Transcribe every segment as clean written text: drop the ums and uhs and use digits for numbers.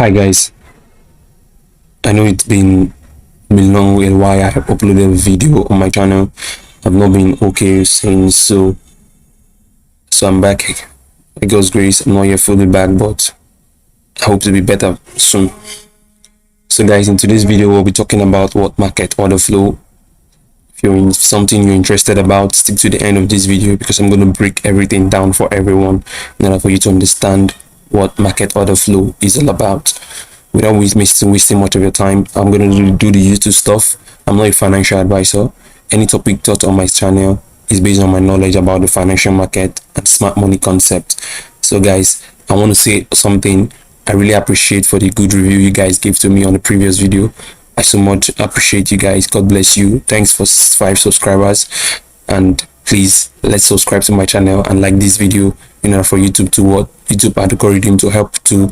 Hi guys, I know it's been long while I have uploaded a video on my channel. I've not been okay since, so I'm back. By God's grace, I'm not yet fully back, but I hope to be better soon. So guys, in today's video we'll be talking about what market order flow. If you're in something you're interested about, stick to the end of this video because I'm going to break everything down for everyone in order for you to understand what market order flow is all about. Without wasting much of your time, I'm going to do the YouTube stuff. I'm not a financial advisor. Any topic taught on my channel is based on my knowledge about the financial market and smart money concept. So guys, I want to say something. I really appreciate for the good review you guys gave to me on the previous video. I so much appreciate you guys. God bless you. Thanks for 5 subscribers, and please let's subscribe to my channel and like this video in order for YouTube algorithm to help to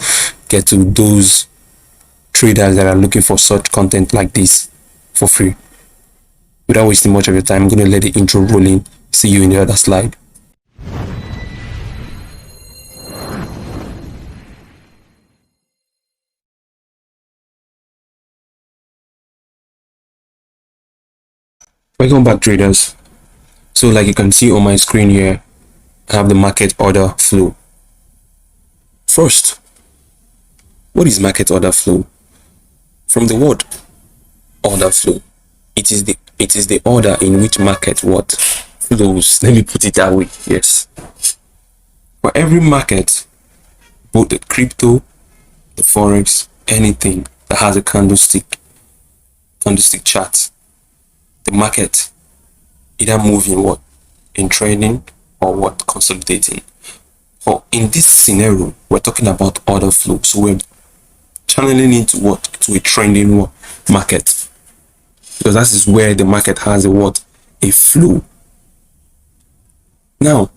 get to those traders that are looking for such content like this for free. Without wasting much of your time, I'm going to let the intro roll in. See you in the other slide. Welcome back, traders. So like you can see on my screen here, I have the market order flow. First, what is market order flow? From the word order flow, it is the order in which market what flows. Let me put it that way. Yes, for every market, both the crypto, the forex, anything that has a candlestick chart, the market either moving what in trading or what consolidating. Or in this scenario, we're talking about order flow, so we're channeling into what to a trending what market, because that is where the market has a flow. Now,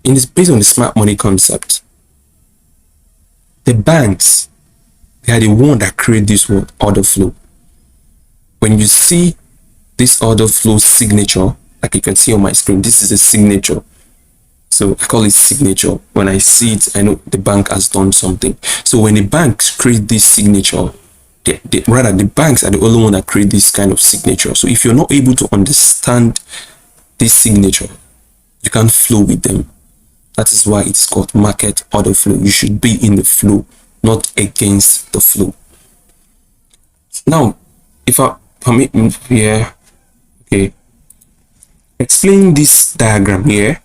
in this, based on the smart money concept, the banks, they are the one that create this order flow. When you see this order flow signature, like you can see on my screen, this is a signature. So I call it signature. When I see it, I know the bank has done something. So when the banks create this signature, rather the banks are the only one that create this kind of signature. So if you're not able to understand this signature, you can't flow with them. That is why it's called market order flow. You should be in the flow, not against the flow. Now, if I permit me here, okay, explain this diagram here.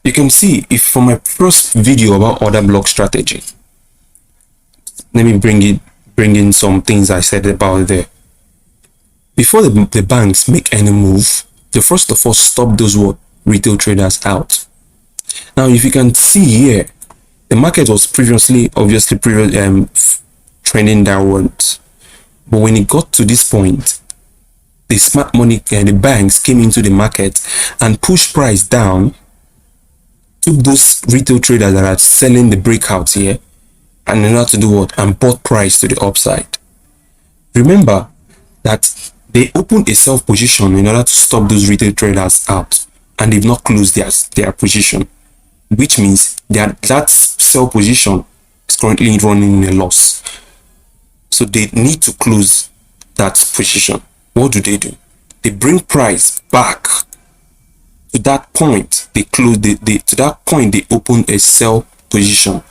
You can see, if from my first video about order block strategy, let me bring in some things I said about there. Before the banks make any move, they first of all stop those retail traders out. Now, if you can see here, the market was previously trending downwards, but when it got to this point, the smart money and the banks came into the market and pushed price down, took those retail traders that are selling the breakouts here, and in order to do what? And bought price to the upside. Remember that they opened a sell position in order to stop those retail traders out, and they've not closed their position, which means that sell position is currently running a loss. So they need to close that position. What do? They bring price back to that point. They close to that point, they open a sell position.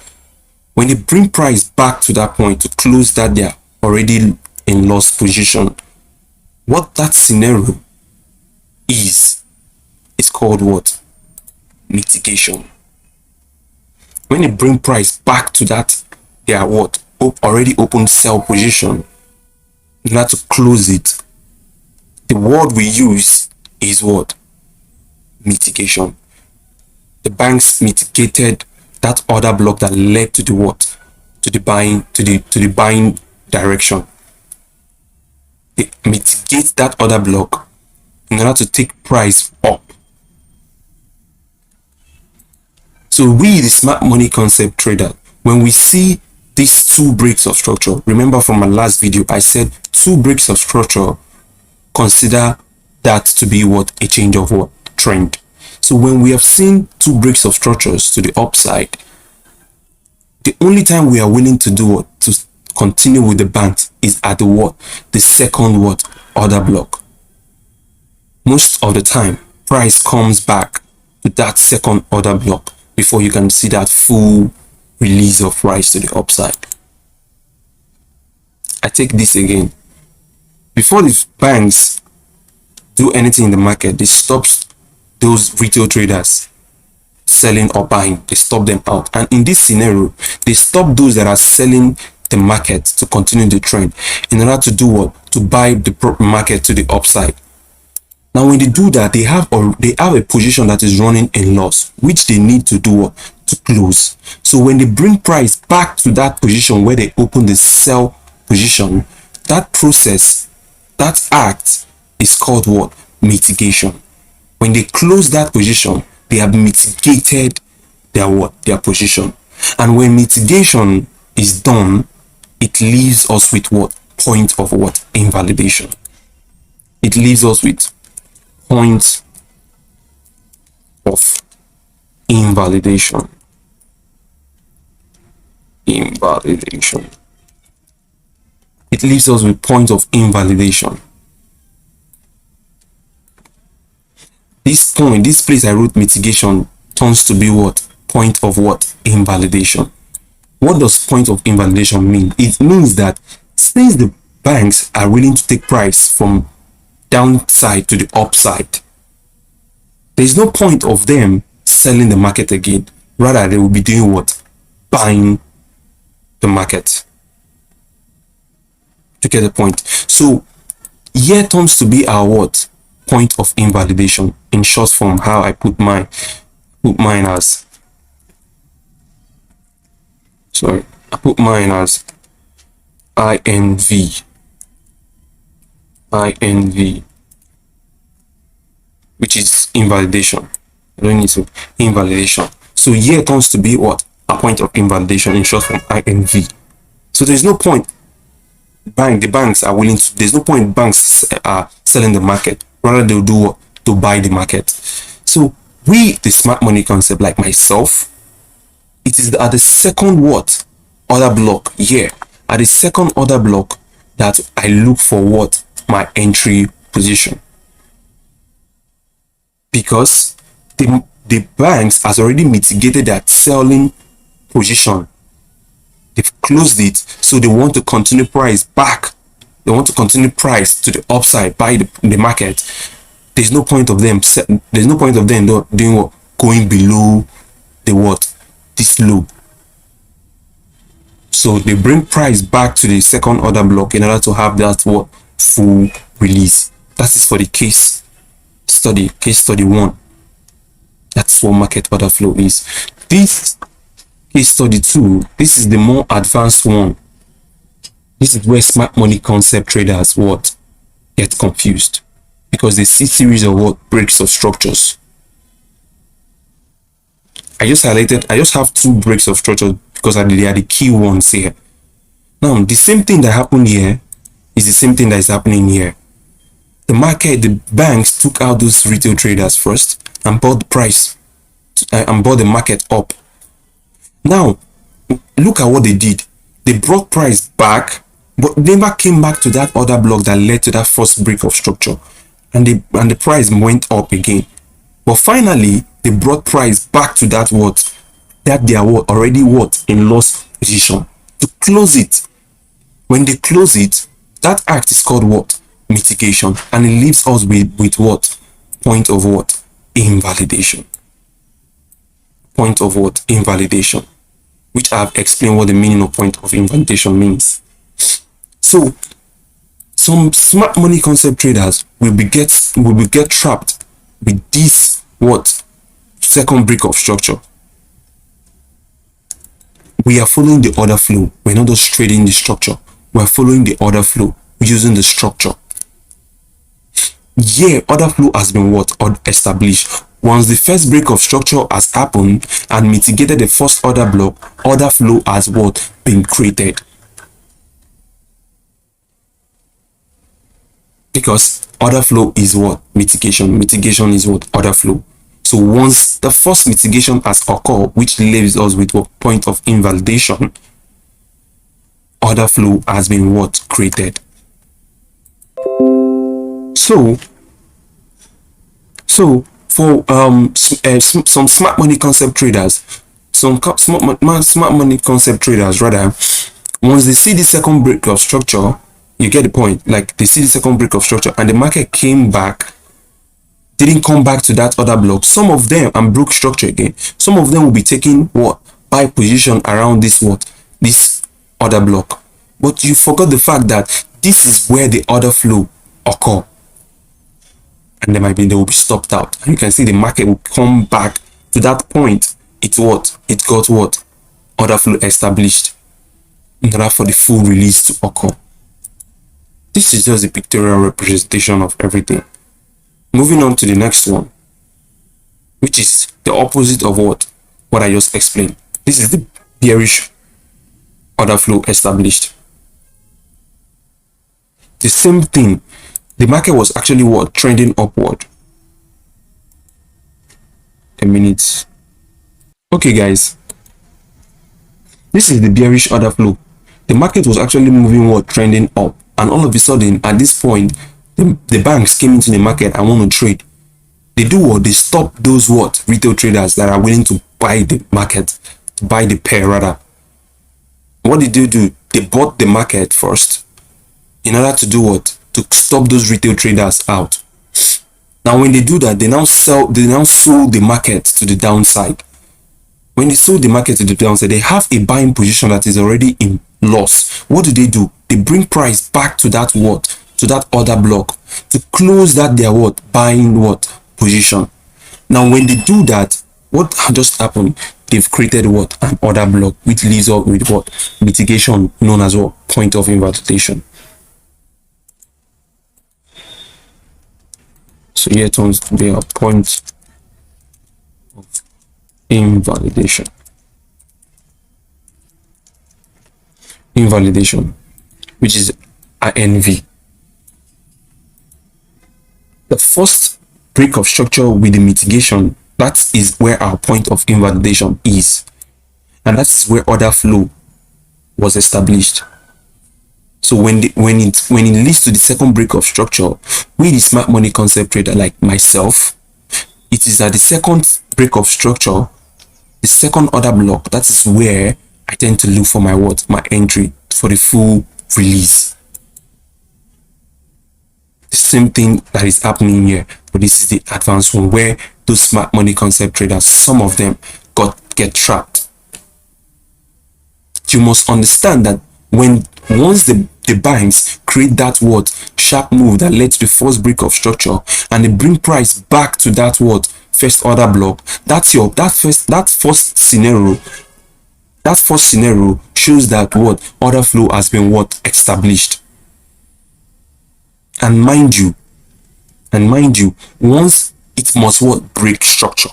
When they bring price back to that point to close that they're already in loss position, what that scenario is called what? Mitigation. When they bring price back to that they are already open sell position, in order to close it, the word we use is what? Mitigation. The banks mitigated that order block that led to the buying direction. They mitigate that order block in order to take price up. So we, the smart money concept trader, when we see these 2 breaks of structure, remember from my last video I said 2 breaks of structure, consider that to be a change of trend. So when we have seen 2 breaks of structures to the upside, The only time we are willing to do what? To continue with the banks is at the what? The second what? Order block. Most of the time, price comes back to that second order block before you can see that full release of price to the upside. I take this again. Before the banks do anything in the market, they stop those retail traders selling or buying. They stop them out. And in this scenario, they stop those that are selling the market to continue the trend in order to do what? To buy the market to the upside. Now, when they do that, they have a position that is running in loss, which they need to do what? To close. So when they bring price back to that position where they open the sell position, that process, that act is called what? Mitigation. When they close that position, they have mitigated their what? Their position. And when mitigation is done, it leaves us with what? Point of what? Invalidation. It leaves us with point of invalidation. Invalidation. It leaves us with point of invalidation. This point, this place I wrote mitigation, turns to be what? Point of what? Invalidation. What does point of invalidation mean? It means that since the banks are willing to take price from downside to the upside, there's no point of them selling the market again. Rather, they will be doing what? Buying the market. To get the point. So here turns to be our what? Point of invalidation. In short form, how I put mine as, sorry, I put mine as INV, which is invalidation. I don't need to invalidation. So here comes to be what? A point of invalidation, in short form, INV. So there's no point the banks are willing to, there's no point banks are selling the market. Rather they'll do what? To buy the market. So we, the smart money concept, like myself, it is at the second what? Order block here. At the second order block that I look for what? My entry position. Because the banks has already mitigated that selling position. They've closed it, so they want to continue price back. They want to continue price to the upside by the market. There's no point of them. There's no point of them doing what? Going below the what? This low. So they bring price back to the second order block in order to have that what? Full release. That is for the case study 1. That's what market order flow is. This case study 2, this is the more advanced one. This is where smart money concept traders what? Get confused, because they see series of what? Breaks of structures. I just have 2 breaks of structure because they are the key ones here. Now, the same thing that happened here is the same thing that is happening here. The market, the banks took out those retail traders first and bought the price and bought the market up. Now, look at what they did. They brought price back, but never came back to that order block that led to that first break of structure, and the price went up again. But finally, they brought price back to that what? That they are what? Already what? In loss position to close it. When they close it, that act is called what? Mitigation, and it leaves us with what? Point of what? Invalidation. Point of what? Invalidation, which I have explained what the meaning of point of invalidation means. So some smart money concept traders will get trapped with this what? Second break of structure. We are following the order flow. We're not just trading the structure. We're following the order flow using the structure. Yeah, order flow has been what? Established. Once the first break of structure has happened and mitigated the first order block, order flow has what? Been created. Because order flow is what? Mitigation. Mitigation is what? Order flow. So once the first mitigation has occurred, which leaves us with a point of invalidation, order flow has been what created. So for some smart money concept traders, smart money concept traders rather, once they see the second break of structure, you get the point, like they see the second break of structure and the market came back, didn't come back to that other block, some of them, and broke structure again, some of them will be taking what buy position around this other block. But you forgot the fact that this is where the order flow occur, and they will be stopped out, and you can see the market will come back to that point. It got what order flow established in order for the full release to occur. This is just a pictorial representation of everything. Moving on to the next one, which is the opposite of what I just explained. This is the bearish order flow established. The same thing. The market was actually what trending upward. A minute. Okay, guys. This is the bearish order flow. The market was actually moving what trending up, and all of a sudden, at this point, the banks came into the market and want to trade. They do what? They stop those retail traders that are willing to buy the market, buy the pair rather. What did they do? They bought the market first in order to do what? To stop those retail traders out. Now when they do that, they now sold the market to the downside. When they sold the market to the downside, they have a buying position that is already in loss. What do? They bring price back to that to that other block to close that their buying position. Now when they do that, what just happened? They've created an order block, which leaves up with mitigation, known as point of invalidation. So here turns to be a point of invalidation. Invalidation, which is INV. The first break of structure with the mitigation, that is where our point of invalidation is, and that is where order flow was established. So when it leads to the second break of structure, with the smart money concept trader like myself, it is at the second break of structure, the second order block, that is where I tend to look for my entry for the full release. The same thing that is happening here, but this is the advanced one where those smart money concept traders, some of them get trapped. You must understand that once the banks create that sharp move that led to the first break of structure, and they bring price back to that first order block, that first scenario shows that order flow has been established. And mind you, once it must break structure.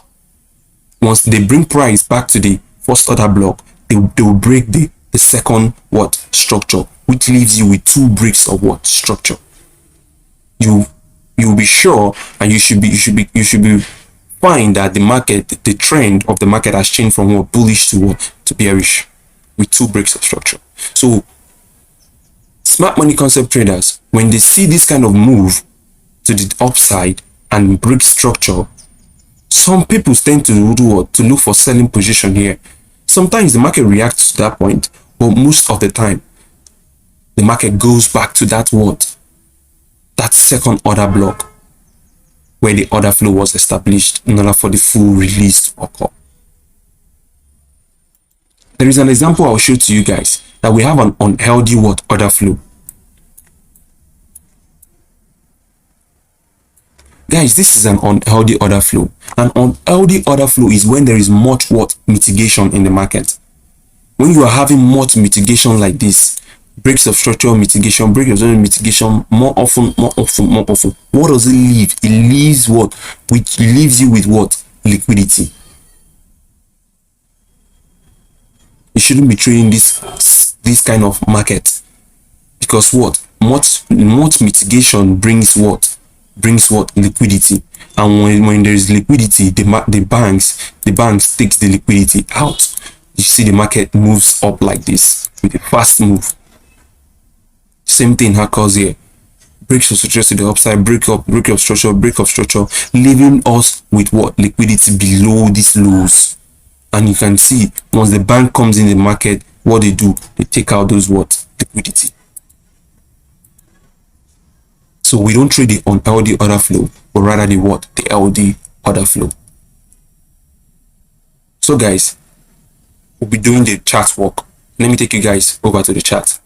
Once they bring price back to the first order block, they will break the second structure, which leaves you with two breaks of structure. You'll be sure, and you should be fine that the trend of the market has changed from bullish to bearish with two breaks of structure. So smart money concept traders, when they see this kind of move to the upside and break structure, some people tend to do to look for selling position here. Sometimes the market reacts to that point, but most of the time the market goes back to that second order block where the order flow was established in order for the full release to occur. There is an example I'll show to you guys that we have an unhealthy order flow. Guys, this is an unhealthy order flow. An unhealthy order flow is when there is much mitigation in the market. When you are having much mitigation like this, breaks of structure mitigation, breaks of structure mitigation, more often. What does it leave? It leaves which leaves you with liquidity. You shouldn't be trading this kind of market, because much mitigation brings liquidity, and when there is liquidity, the banks takes the liquidity out. You see the market moves up like this with a fast move. Same thing occurs here. Breaks of structure to the upside, break up structure, leaving us with what? Liquidity below these lows. And you can see once the bank comes in the market, what they do, they take out those what? Liquidity. So we don't trade the unhealthy order flow, but rather the what? The healthy order flow. So guys, we'll be doing the chart work. Let me take you guys over to the chart.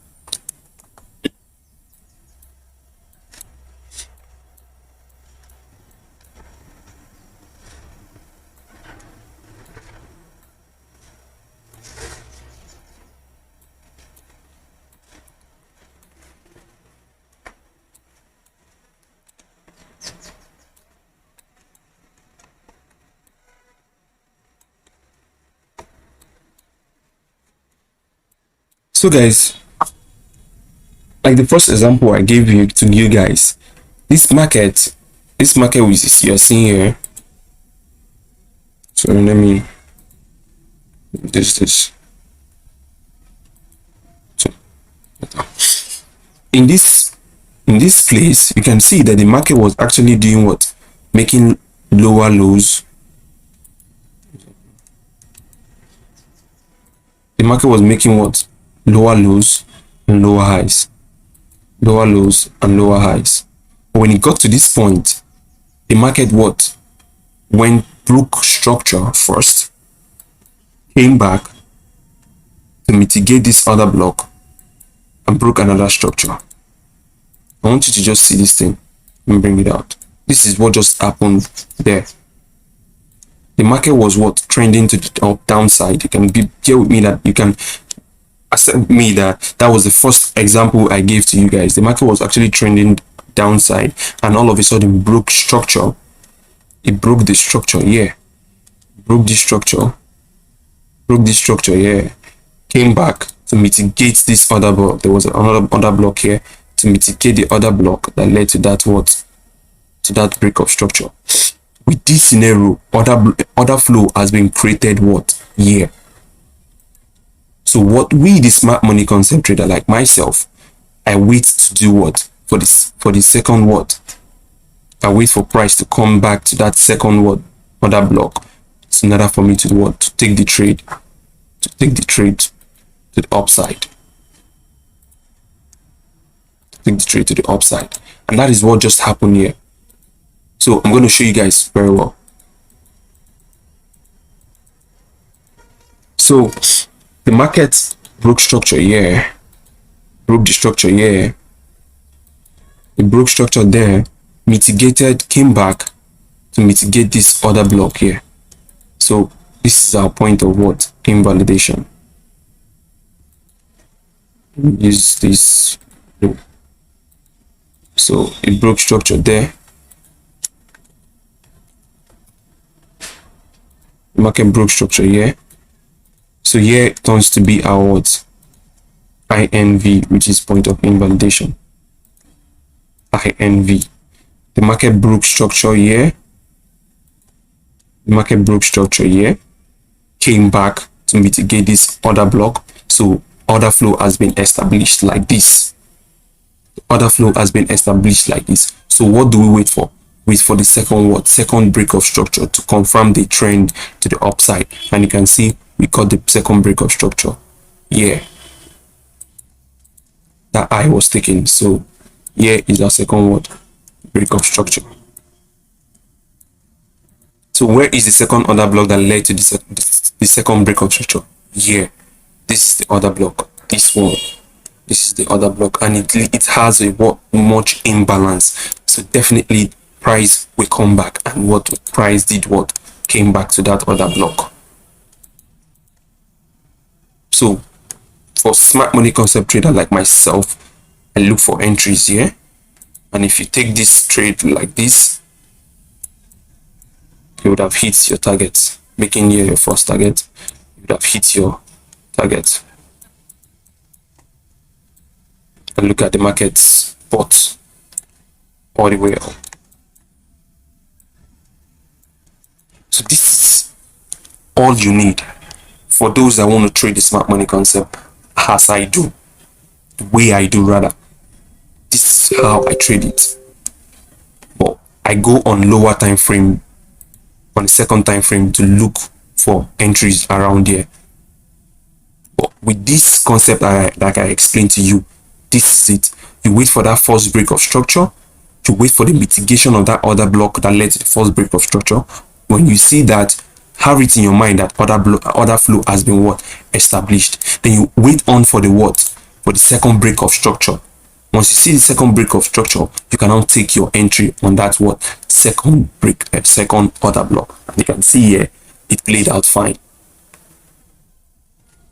So guys, like the first example I gave you to you guys, this market which you're seeing here. So let me this. So in this place, you can see that the market was actually doing what? Making lower lows. The market was making what? Lower lows and lower highs. Lower lows and lower highs. But when it got to this point, the market what? Broke structure first, came back to mitigate this other block, and broke another structure. I want you to just see this thing and bring it out. This is what just happened there. The market was what? Trending to the downside. You can here with me that you can accept me that was the first example I gave to you guys. The market was actually trending downside, and all of a sudden broke structure. It broke the structure here. Broke this structure. Here. Came back to mitigate this other block. There was another block here to mitigate the other block that led to that what? To that break of structure. With this scenario, order flow has been created what? Here. So what we, the smart money concept trader like myself, I wait to do what? For the second what? I wait for price to come back to that second what? Order block. It's in order for me to do what? To take the trade. To the upside. Take the trade to the upside. And that is what just happened here. So I'm going to show you guys very well. So the market broke structure here, broke the structure here, it broke structure there, mitigated, came back to mitigate this other block here. So this is our point of what? Invalidation. Use this. So it broke structure there. The market broke structure here. So here it turns to be our what? INV, which is point of invalidation. INV. The market broke structure here. The market broke structure here. Came back to mitigate this other block. So order flow has been established like this. Order flow has been established like this. So what do we wait for? Wait for the second what? Second break of structure to confirm the trend to the upside. And you can see we got the second break of structure here. That I was taken. So here is our second what? Break of structure. So where is the second order block that led to the second break of structure? Here. This is the other block. This one. This is the other block, and it has a much imbalance. So definitely price will come back, and what price did what? Came back to that other block. So for smart money concept trader like myself, I look for entries here, and if you take this trade like this, you would have hit your target, making here your first target. You would have hit your target. And look at the market spot all the way up. So this is all you need for those that want to trade the smart money concept as I do, the way I do rather. This is how I trade it. But I go on lower time frame, on the second time frame, to look for entries around here. But with this concept like I explained to you, this is it. You wait for that first break of structure, you wait for the mitigation of that other block that led to the first break of structure. When you see that, have it in your mind that order flow has been what? Established. Then you wait on for the what? For the second break of structure. Once you see the second break of structure, you can now take your entry on that what? Second break, second order block. And you can see here, it played out fine.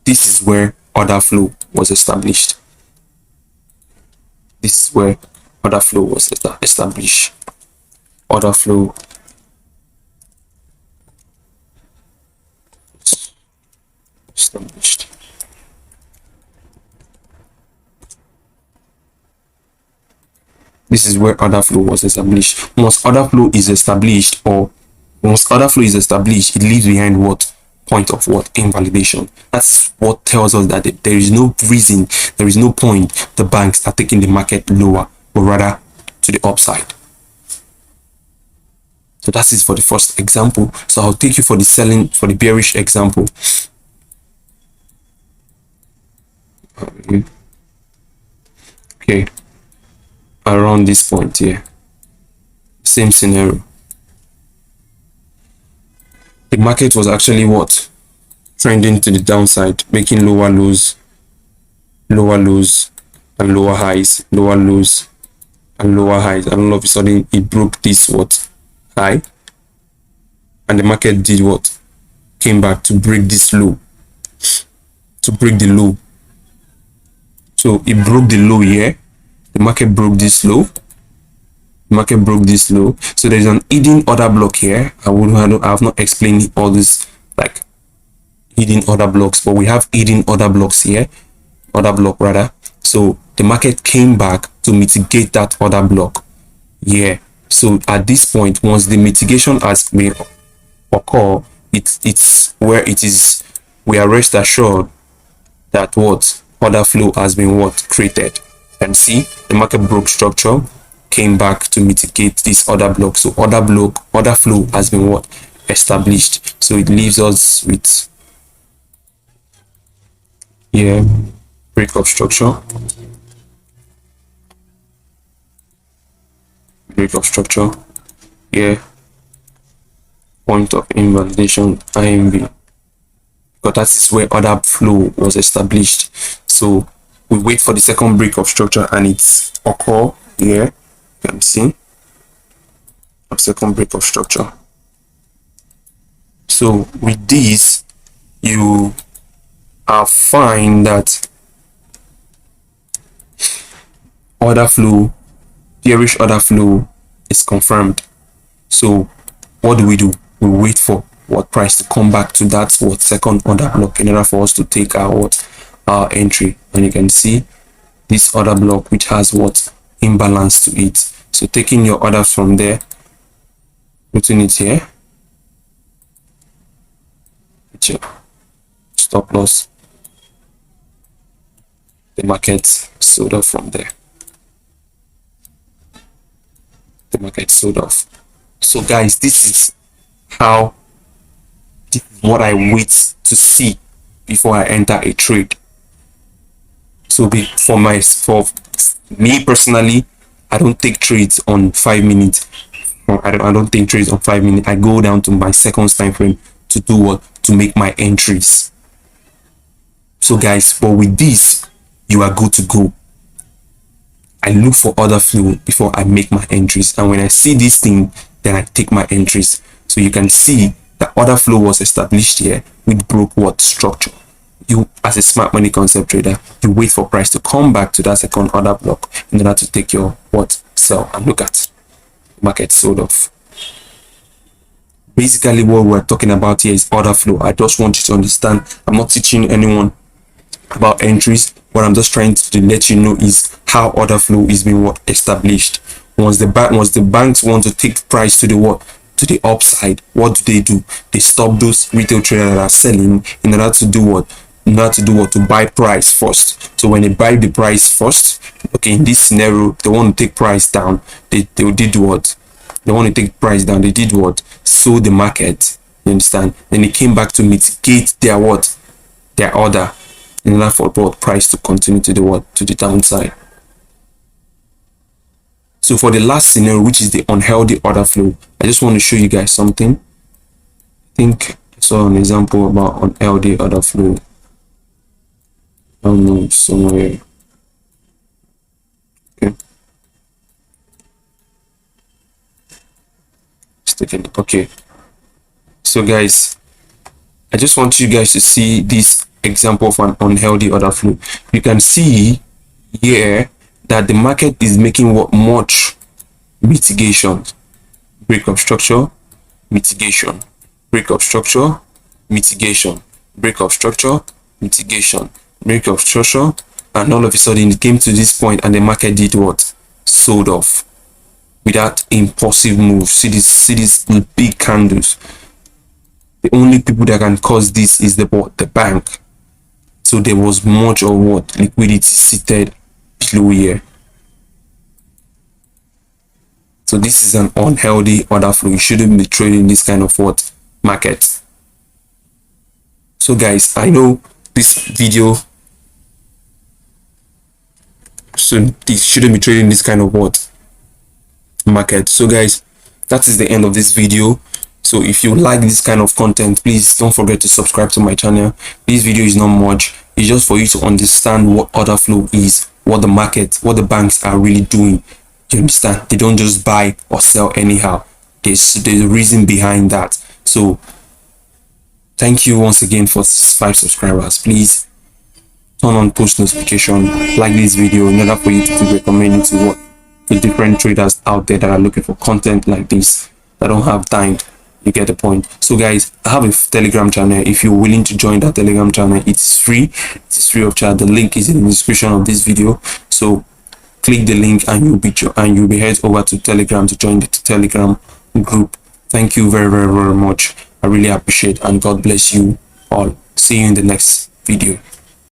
This is where order flow was established. This is where order flow was established. Order flow established. This is where order flow was established. Once order flow is established, it leaves behind what? Point of what? Invalidation. That's what tells us that there is no reason, there is no point the banks are taking the market lower, but rather to the upside. So that is for the first example. So I'll take you for the bearish example. Okay, around this point here, same scenario. The market was actually what? Trending to the downside, making lower lows, and lower highs, lower lows and lower highs. And all of a sudden it broke this what? High. And the market did what? Came back to break this low, to break the low. So it broke the low here. The market broke this low. So there's an hidden order block here. I have not explained all this like hidden order blocks, but we have hidden order blocks here, order block rather. So the market came back to mitigate that order block. Yeah. So at this point, once the mitigation has may occur, it's where it is. We are rest assured that what? Order flow has been what? Created. And see, the market broke structure, came back to mitigate this order block. So order flow has been what? Established. So it leaves us with break of structure, point of invalidation, IMV, because that is where order flow was established. So we wait for the second break of structure and it's occur here. You can see a second break of structure. So with this, you find that bearish order flow is confirmed. So what do? We wait for what price to come back to that what second order block in order for us to take our entry. And you can see this order block which has what? Imbalance to it. So taking your orders from there, putting it here, stop loss, the market sold off from there. The market sold off. So guys, this is what I wait to see before I enter a trade. So for me personally, I don't take trades on 5 minutes. I don't take trades on 5 minutes. I go down to my second time frame to do what? To make my entries. So guys, but with this, you are good to go. I look for order flow before I make my entries, and when I see this thing, then I take my entries. So you can see the order flow was established here with broke what? Structure. You, as a smart money concept trader, you wait for price to come back to that second order block in order to take your what? Sell. And look at market sold off. Basically what we're talking about here is order flow. I just want you to understand, I'm not teaching anyone about entries. What I'm just trying to let you know is how order flow is being what? Established. Once the banks want to take price to the what? to the upside, what do? They stop those retail traders that are selling in order to do what? To buy price first. So when they buy the price first, okay, in this scenario, they want to take price down. They did what? They want to take price down. They did what? Sold the market. You understand? Then they came back to mitigate their what? Their order in order for what? Price to continue to the what? To the downside. So for the last scenario, which is the unhealthy order flow, I just want to show you guys something. I think I saw an example about unhealthy order flow. I don't know, somewhere. Okay. Okay. So guys, I just want you guys to see this example of an unhealthy order flow. You can see here that the market is making what? Much mitigation, break of structure, mitigation, break of structure, mitigation, break of structure, mitigation, break of structure, and all of a sudden it came to this point and the market did what? Sold off without impulsive moves. See these big candles. The only people that can cause this is the bank. So there was much of what? Liquidity seated below here. So this is an unhealthy order flow. You shouldn't be trading this kind of what? Market. So guys, I know this video, so this shouldn't be trading this kind of what? Market. So guys, that is the end of this video. So if you like this kind of content, please don't forget to subscribe to my channel. This video is not much. It's just for you to understand what order flow is, what the market, what the banks are really doing. You understand? They don't just buy or sell anyhow. There's a reason behind that. So thank you once again for 5 subscribers. Please turn on post notification, like this video in order for you to keep recommending to what? To different traders out there that are looking for content like this, that don't have time. You get the point. So guys, I have a Telegram channel. If you're willing to join that Telegram channel, it's free. It's free of charge. The link is in the description of this video. So click the link and you'll be head over to Telegram to join the Telegram group. Thank you very much. I really appreciate, and God bless you all. See you in the next video.